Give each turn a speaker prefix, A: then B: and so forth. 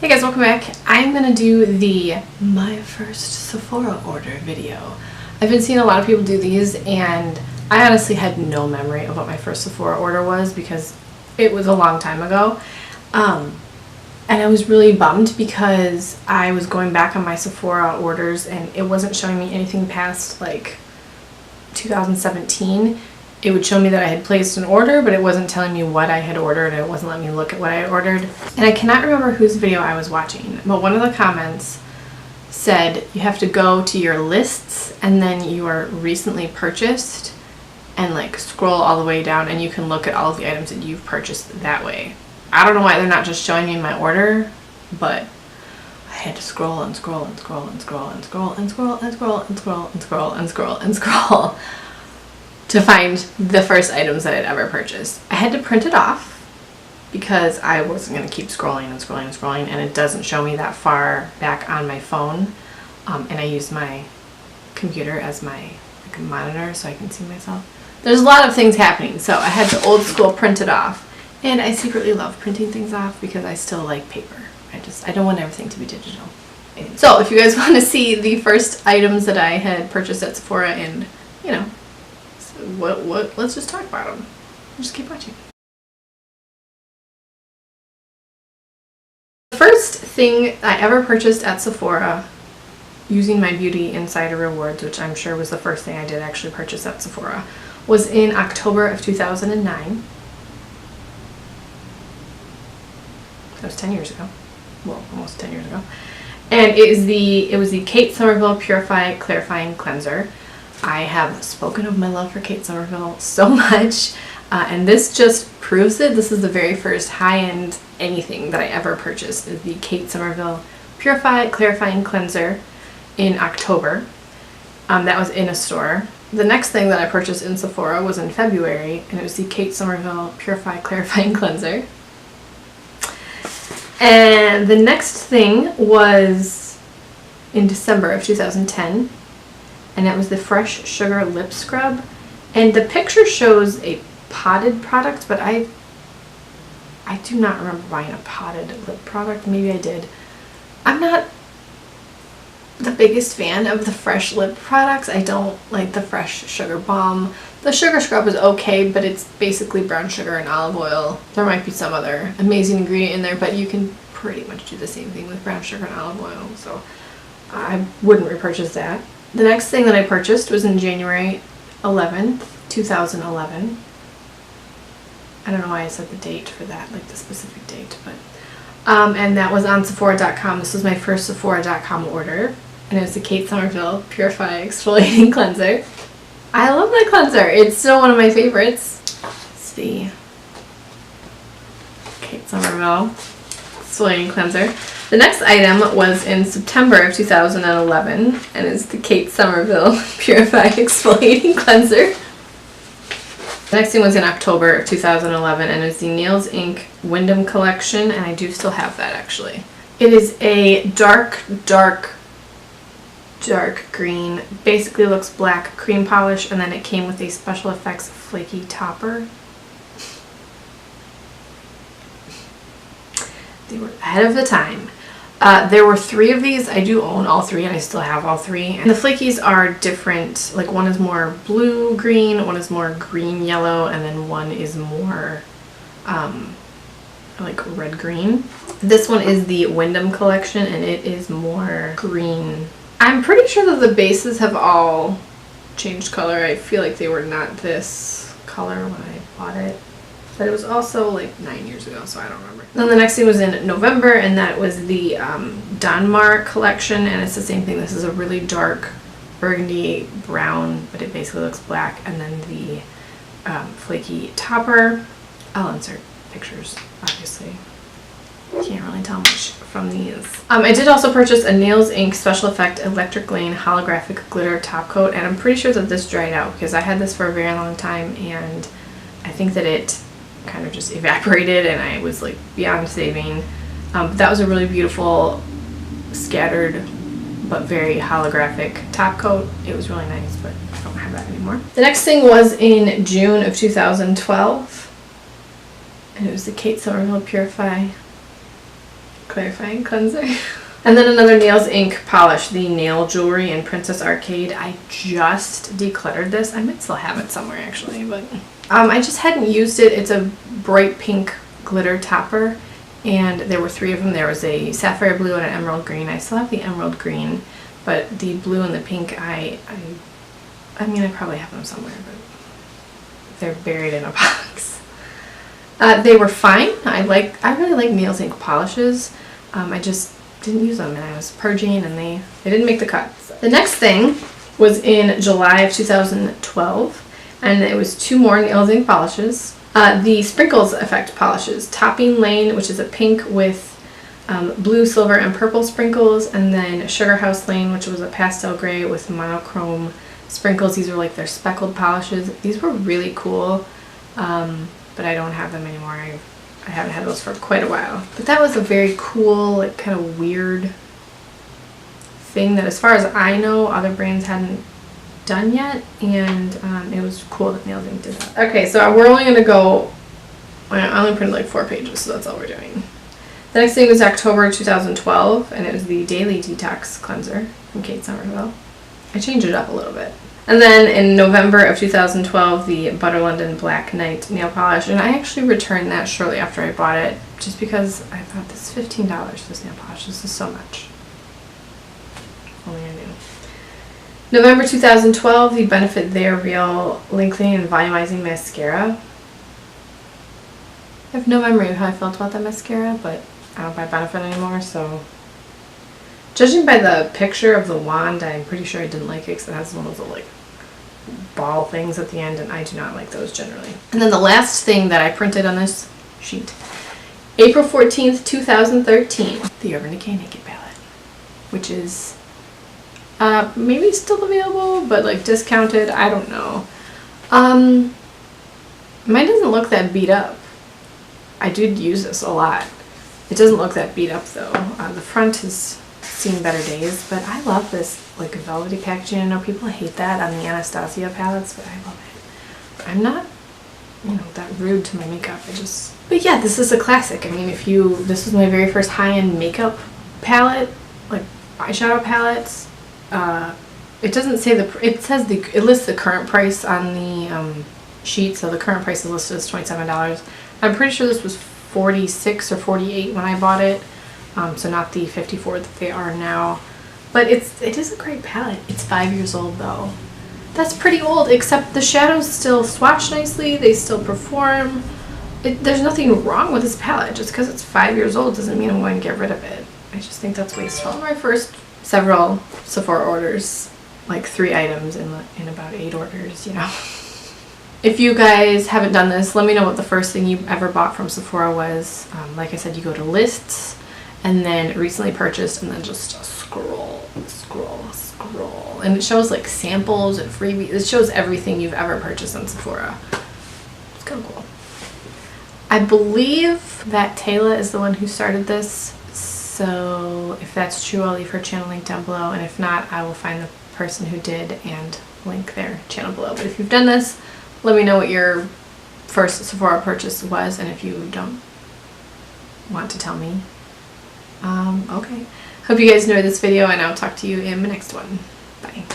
A: Hey guys, welcome back. I'm gonna do the my first Sephora order video. I've been seeing a lot of people do these and I honestly had no memory of what my first Sephora order was because it was a long time ago. And I was really bummed because I was going back on my Sephora orders and it wasn't showing me anything past like 2017. It would show me that I had placed an order, but it wasn't telling me what I had ordered, and it wasn't letting me look at what I had ordered. And I cannot remember whose video I was watching, but one of the comments said you have to go to your lists and then your recently purchased and like scroll all the way down and you can look at all of the items that you've purchased that way. I don't know why they're not just showing me my order, but I had to scroll and scroll and scroll and scroll and scroll and scroll and scroll and scroll and scroll and scroll and scroll to find the first items that I'd ever purchased. I had to print it off because I wasn't going to keep scrolling and scrolling and scrolling, and it doesn't show me that far back on my phone. And I use my computer as my monitor so I can see myself. There's a lot of things happening, so I had to old school print it off. And I secretly love printing things off because I still like paper. I don't want everything to be digital. So if you guys want to see the first items that I had purchased at Sephora and, you know, let's just talk about them. Just keep watching. The first thing I ever purchased at Sephora using my Beauty Insider rewards, which I'm sure was the first thing I did actually purchase at Sephora, was in October of 2009. That was 10 years ago. Well, almost 10 years ago. And it was the Kate Somerville Purify Clarifying Cleanser. I have spoken of my love for Kate Somerville so much, and this just proves it. This is the very first high-end anything that I ever purchased, is the Kate Somerville Purify Clarifying Cleanser in October. That was in a store. The next thing that I purchased in Sephora was in February, and it was the Kate Somerville Purify Clarifying Cleanser. And the next thing was in December of 2010. And that was the Fresh Sugar Lip Scrub. And the picture shows a potted product, but I do not remember buying a potted lip product. Maybe I did. I'm not the biggest fan of the fresh lip products. I don't like the Fresh Sugar Balm. The sugar scrub is okay, but it's basically brown sugar and olive oil. There might be some other amazing ingredient in there, but you can pretty much do the same thing with brown sugar and olive oil, so I wouldn't repurchase that. The next thing that I purchased was in January 11th, 2011. I don't know why I said the date for that, like the specific date, but and that was on Sephora.com. This was my first Sephora.com order, and it was the Kate Somerville Purify Exfoliating Cleanser. I love that cleanser. It's still one of my favorites. It's the Kate Somerville Exfoliating Cleanser. The next item was in September of 2011, and it's the Kate Somerville Purify Exfoliating Cleanser. The next thing was in October of 2011, and it's the Nails Inc. Wyndham Collection, and I do still have that actually. It is a dark green, basically looks black cream polish, and then it came with a special effects flaky topper. They were ahead of the time. There were 3 of these. I do own all 3 and I still have all 3. And the flakies are different. Like one is more blue green, one is more green yellow, and then one is more like red green. This one is the Wyndham Collection and it is more green. I'm pretty sure that the bases have all changed color. I feel like they were not this color when I bought it. But it was also like 9 years ago, so I don't remember. Then the next thing was in November, and that was the Donmar Collection, and it's the same thing. This is a really dark burgundy brown, but it basically looks black. And then the flaky topper. I'll insert pictures, obviously. Can't really tell much from these. I did also purchase a Nails Inc. Special Effect Electric Lane Holographic Glitter Top Coat, and I'm pretty sure that this dried out because I had this for a very long time, and I think that it kind of just evaporated and I was like beyond saving. But that was a really beautiful scattered but very holographic top coat. It was really nice, but I don't have that anymore. The next thing was in June of 2012, and it was the Kate Somerville Purify clarifying cleanser. And then another Nails Inc polish, the Nail Jewelry in Princess Arcade. I just decluttered this. I might still have it somewhere actually, but I just hadn't used it. It's a bright pink glitter topper, and there were 3 of them. There was a sapphire blue and an emerald green. I still have the emerald green, but the blue and the pink, I mean, I probably have them somewhere, but they're buried in a box. They were fine. I really like Nails Inc polishes. I just didn't use them, and I was purging, and they didn't make the cut. The next thing was in July of 2012, and it was 2 more Nails Inc polishes. The Sprinkles Effect polishes. Topping Lane, which is a pink with blue, silver, and purple sprinkles, and then Sugar House Lane, which was a pastel gray with monochrome sprinkles. These are like their speckled polishes. These were really cool, but I don't have them anymore. I haven't had those for quite a while. But that was a very cool, like, kind of weird thing that, as far as I know, other brands hadn't done yet, and it was cool that Nails Inc did that. Okay, so we're only gonna go, I only printed like 4 pages, so that's all we're doing. The next thing was October 2012, and it was the Daily Detox Cleanser from Kate Somerville. I changed it up a little bit. And then in November of 2012, the Butter London Black Knight nail polish, and I actually returned that shortly after I bought it, just because I thought, this is $15, this nail polish, this is so much. Only I knew. November 2012, the Benefit They're Real Lengthening and Volumizing Mascara. I have no memory of how I felt about that mascara, but I don't buy Benefit anymore, so judging by the picture of the wand, I'm pretty sure I didn't like it because it has one of those like ball things at the end, and I do not like those generally. And then the last thing that I printed on this sheet, April 14th, 2013, the Urban Decay Naked Palette, which is maybe still available, but like discounted, I don't know. Mine doesn't look that beat up. I did use this a lot. It doesn't look that beat up though. The front has seen better days, but I love this like velvety packaging. I know people hate that on the Anastasia palettes, but I love it. I'm not, you know, that rude to my makeup. But yeah, this is a classic. I mean, this was my very first high-end makeup palette, like eyeshadow palettes. It doesn't say it lists the current price on the sheet, so the current price is listed as $27. I'm pretty sure this was $46 or $48 when I bought it, so not the $54 that they are now. But it is a great palette. It's 5 years old though. That's pretty old, except the shadows still swatch nicely. They still perform. There's nothing wrong with this palette. Just because it's 5 years old doesn't mean I'm going to get rid of it. I just think that's wasteful. My first several Sephora orders, like 3 items in about 8 orders, you know. If you guys haven't done this, let me know what the first thing you ever bought from Sephora was. Like I said, you go to lists, and then recently purchased, and then just scroll. And it shows like samples and freebies. It shows everything you've ever purchased on Sephora. It's kind of cool. I believe that Taylor is the one who started this. So if that's true, I'll leave her channel link down below. And if not, I will find the person who did and link their channel below. But if you've done this, let me know what your first Sephora purchase was, and if you don't want to tell me, okay. Hope you guys enjoyed this video, and I'll talk to you in the next one. Bye.